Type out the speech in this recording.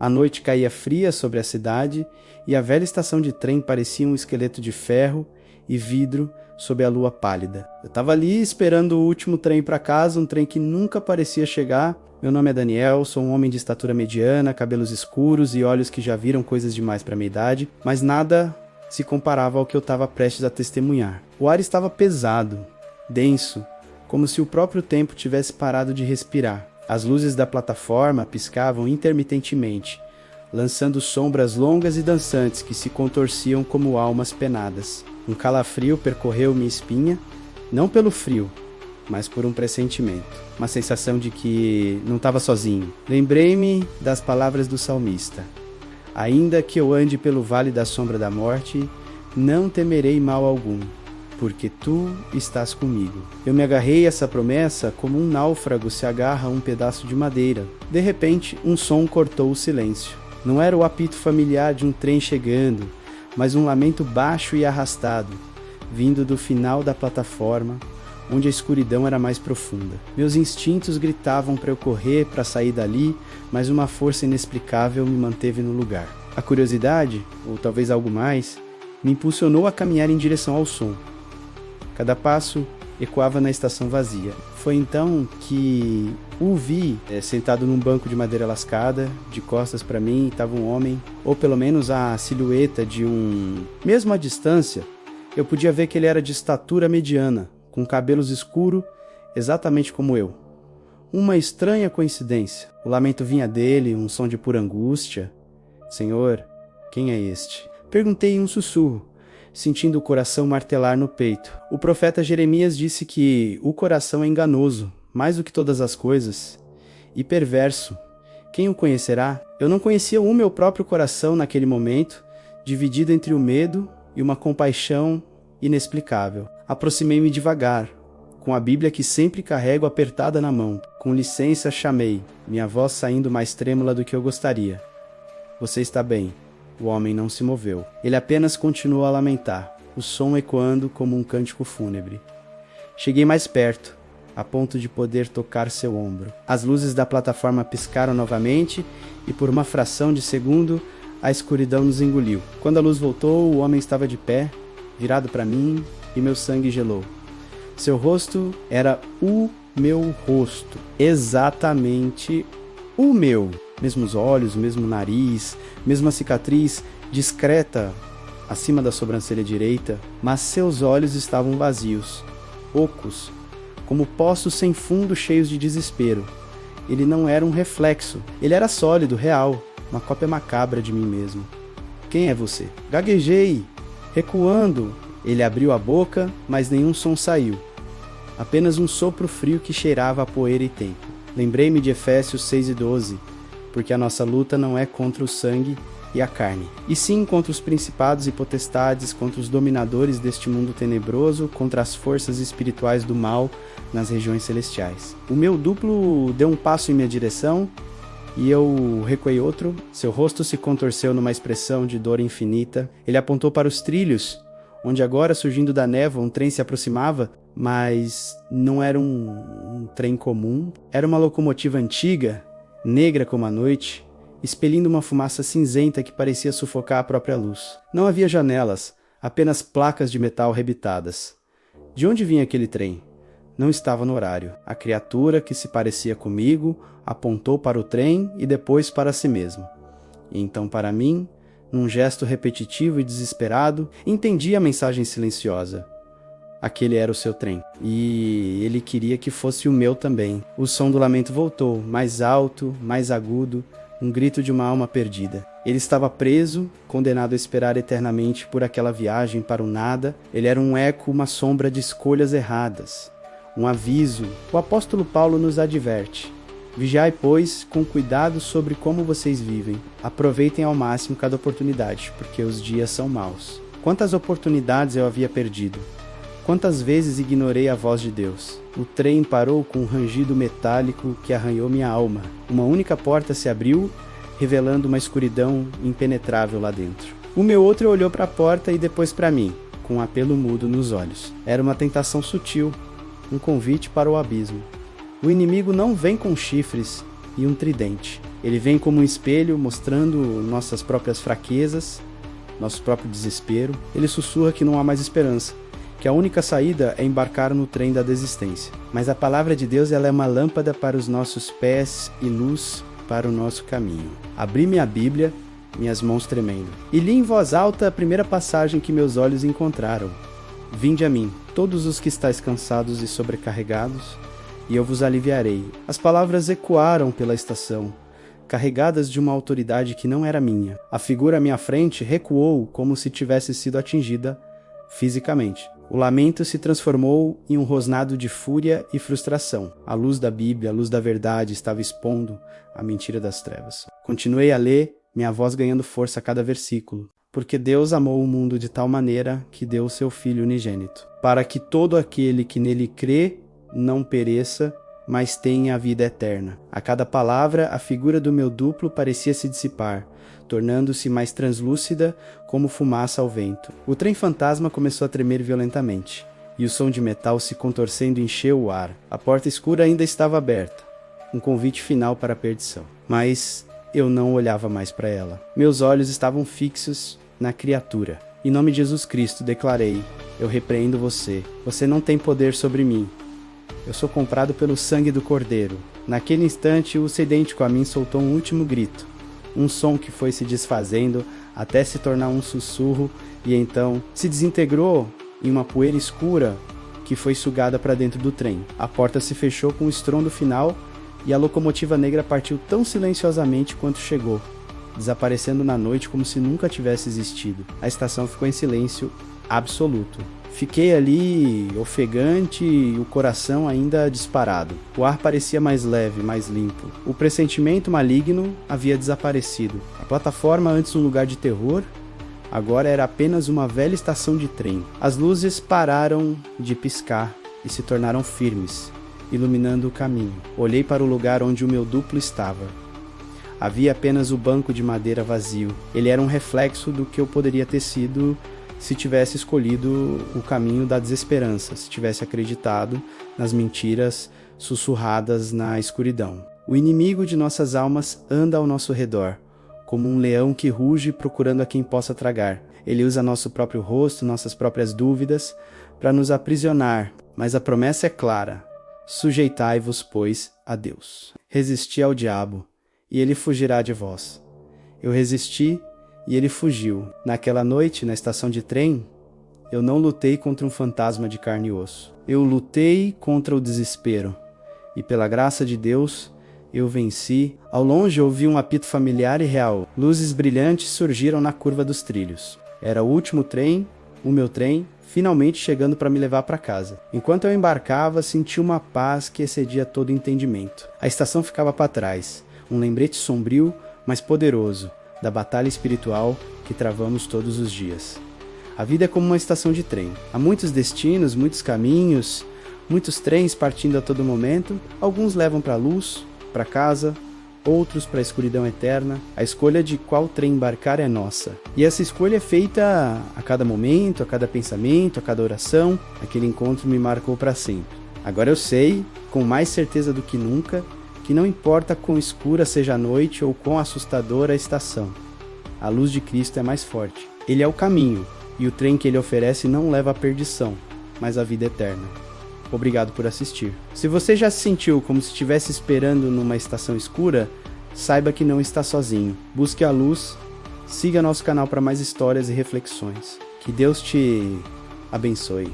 A noite caía fria sobre a cidade e a velha estação de trem parecia um esqueleto de ferro e vidro sob a lua pálida. Eu estava ali esperando o último trem para casa, um trem que nunca parecia chegar. Meu nome é Daniel, sou um homem de estatura mediana, cabelos escuros e olhos que já viram coisas demais para minha idade, mas nada se comparava ao que eu estava prestes a testemunhar. O ar estava pesado, denso, como se o próprio tempo tivesse parado de respirar. As luzes da plataforma piscavam intermitentemente, lançando sombras longas e dançantes que se contorciam como almas penadas. Um calafrio percorreu minha espinha, não pelo frio, mas por um pressentimento. Uma sensação de que não estava sozinho. Lembrei-me das palavras do salmista. Ainda que eu ande pelo vale da sombra da morte, não temerei mal algum, porque tu estás comigo. Eu me agarrei a essa promessa como um náufrago se agarra a um pedaço de madeira. De repente, um som cortou o silêncio. Não era o apito familiar de um trem chegando, mas um lamento baixo e arrastado, vindo do final da plataforma, onde a escuridão era mais profunda. Meus instintos gritavam para eu correr, para sair dali, mas uma força inexplicável me manteve no lugar. A curiosidade, ou talvez algo mais, me impulsionou a caminhar em direção ao som. Cada passo ecoava na estação vazia. Foi então que o vi sentado num banco de madeira lascada, de costas para mim estava um homem, ou pelo menos a silhueta de um... Mesmo à distância, eu podia ver que ele era de estatura mediana, com cabelos escuros, exatamente como eu. Uma estranha coincidência. O lamento vinha dele, um som de pura angústia. Senhor, quem é este? Perguntei em um sussurro, sentindo o coração martelar no peito. O profeta Jeremias disse que o coração é enganoso, mais do que todas as coisas, e perverso. Quem o conhecerá? Eu não conhecia o meu próprio coração naquele momento, dividido entre o medo e uma compaixão inexplicável. Aproximei-me devagar, com a Bíblia que sempre carrego apertada na mão. Com licença, chamei, minha voz saindo mais trêmula do que eu gostaria. Você está bem? O homem não se moveu. Ele apenas continuou a lamentar, o som ecoando como um cântico fúnebre. Cheguei mais perto, a ponto de poder tocar seu ombro. As luzes da plataforma piscaram novamente e por uma fração de segundo a escuridão nos engoliu. Quando a luz voltou, o homem estava de pé, virado para mim, e meu sangue gelou. Seu rosto era o meu rosto, exatamente o meu. Mesmos olhos, mesmo nariz, mesma cicatriz discreta acima da sobrancelha direita, mas seus olhos estavam vazios, ocos, como poços sem fundo cheios de desespero. Ele não era um reflexo, ele era sólido, real, uma cópia macabra de mim mesmo. Quem é você? Gaguejei, recuando. Ele abriu a boca, mas nenhum som saiu. Apenas um sopro frio que cheirava a poeira e tempo. Lembrei-me de Efésios 6:12, porque a nossa luta não é contra o sangue e a carne, e sim contra os principados e potestades, contra os dominadores deste mundo tenebroso, contra as forças espirituais do mal nas regiões celestiais. O meu duplo deu um passo em minha direção, e eu recuei outro. Seu rosto se contorceu numa expressão de dor infinita. Ele apontou para os trilhos, onde agora, surgindo da névoa, um trem se aproximava, mas não era um trem comum. Era uma locomotiva antiga, negra como a noite, expelindo uma fumaça cinzenta que parecia sufocar a própria luz. Não havia janelas, apenas placas de metal rebitadas. De onde vinha aquele trem? Não estava no horário. A criatura, que se parecia comigo, apontou para o trem e depois para si mesmo. E então para mim, num gesto repetitivo e desesperado, entendi a mensagem silenciosa. Aquele era o seu trem. E ele queria que fosse o meu também. O som do lamento voltou, mais alto, mais agudo, um grito de uma alma perdida. Ele estava preso, condenado a esperar eternamente por aquela viagem para o nada. Ele era um eco, uma sombra de escolhas erradas. Um aviso. O apóstolo Paulo nos adverte. Vigiai, pois, com cuidado sobre como vocês vivem. Aproveitem ao máximo cada oportunidade, porque os dias são maus. Quantas oportunidades eu havia perdido? Quantas vezes ignorei a voz de Deus? O trem parou com um rangido metálico que arranhou minha alma. Uma única porta se abriu, revelando uma escuridão impenetrável lá dentro. O meu outro olhou para a porta e depois para mim, com um apelo mudo nos olhos. Era uma tentação sutil, um convite para o abismo. O inimigo não vem com chifres e um tridente. Ele vem como um espelho, mostrando nossas próprias fraquezas, nosso próprio desespero. Ele sussurra que não há mais esperança, que a única saída é embarcar no trem da desistência. Mas a palavra de Deus, ela é uma lâmpada para os nossos pés e luz para o nosso caminho. Abri minha Bíblia, minhas mãos tremendo, e li em voz alta a primeira passagem que meus olhos encontraram. Vinde a mim, todos os que estáis cansados e sobrecarregados, e eu vos aliviarei. As palavras ecoaram pela estação, carregadas de uma autoridade que não era minha. A figura à minha frente recuou como se tivesse sido atingida fisicamente. O lamento se transformou em um rosnado de fúria e frustração. A luz da Bíblia, a luz da verdade, estava expondo a mentira das trevas. Continuei a ler, minha voz ganhando força a cada versículo. Porque Deus amou o mundo de tal maneira que deu o seu Filho unigênito, para que todo aquele que nele crê não pereça, mas tenha a vida eterna. A cada palavra, a figura do meu duplo parecia se dissipar, tornando-se mais translúcida como fumaça ao vento. O trem fantasma começou a tremer violentamente, e o som de metal se contorcendo encheu o ar. A porta escura ainda estava aberta, um convite final para a perdição. Mas eu não olhava mais para ela. Meus olhos estavam fixos na criatura. Em nome de Jesus Cristo, declarei: eu repreendo você. Você não tem poder sobre mim. Eu sou comprado pelo sangue do Cordeiro. Naquele instante, o idêntico a mim soltou um último grito. Um som que foi se desfazendo até se tornar um sussurro e então se desintegrou em uma poeira escura que foi sugada para dentro do trem. A porta se fechou com um estrondo final e a locomotiva negra partiu tão silenciosamente quanto chegou, desaparecendo na noite como se nunca tivesse existido. A estação ficou em silêncio absoluto. Fiquei ali, ofegante e o coração ainda disparado. O ar parecia mais leve, mais limpo. O pressentimento maligno havia desaparecido. A plataforma, antes um lugar de terror, agora era apenas uma velha estação de trem. As luzes pararam de piscar e se tornaram firmes, iluminando o caminho. Olhei para o lugar onde o meu duplo estava. Havia apenas o banco de madeira vazio. Ele era um reflexo do que eu poderia ter sido se tivesse escolhido o caminho da desesperança, se tivesse acreditado nas mentiras sussurradas na escuridão. O inimigo de nossas almas anda ao nosso redor, como um leão que ruge procurando a quem possa tragar. Ele usa nosso próprio rosto, nossas próprias dúvidas, para nos aprisionar, mas a promessa é clara: sujeitai-vos, pois, a Deus. Resisti ao diabo, e ele fugirá de vós. Eu resisti, e ele fugiu. Naquela noite, na estação de trem, eu não lutei contra um fantasma de carne e osso. Eu lutei contra o desespero. E pela graça de Deus, eu venci. Ao longe, ouvi um apito familiar e real. Luzes brilhantes surgiram na curva dos trilhos. Era o último trem, o meu trem, finalmente chegando para me levar para casa. Enquanto eu embarcava, senti uma paz que excedia todo entendimento. A estação ficava para trás. Um lembrete sombrio, mas poderoso, da batalha espiritual que travamos todos os dias. A vida é como uma estação de trem. Há muitos destinos, muitos caminhos, muitos trens partindo a todo momento. Alguns levam para a luz, para casa, outros para a escuridão eterna. A escolha de qual trem embarcar é nossa. E essa escolha é feita a cada momento, a cada pensamento, a cada oração. Aquele encontro me marcou para sempre. Agora eu sei, com mais certeza do que nunca, que não importa quão escura seja a noite ou quão assustadora a estação, a luz de Cristo é mais forte. Ele é o caminho, e o trem que ele oferece não leva à perdição, mas à vida eterna. Obrigado por assistir. Se você já se sentiu como se estivesse esperando numa estação escura, saiba que não está sozinho. Busque a luz, siga nosso canal para mais histórias e reflexões. Que Deus te abençoe.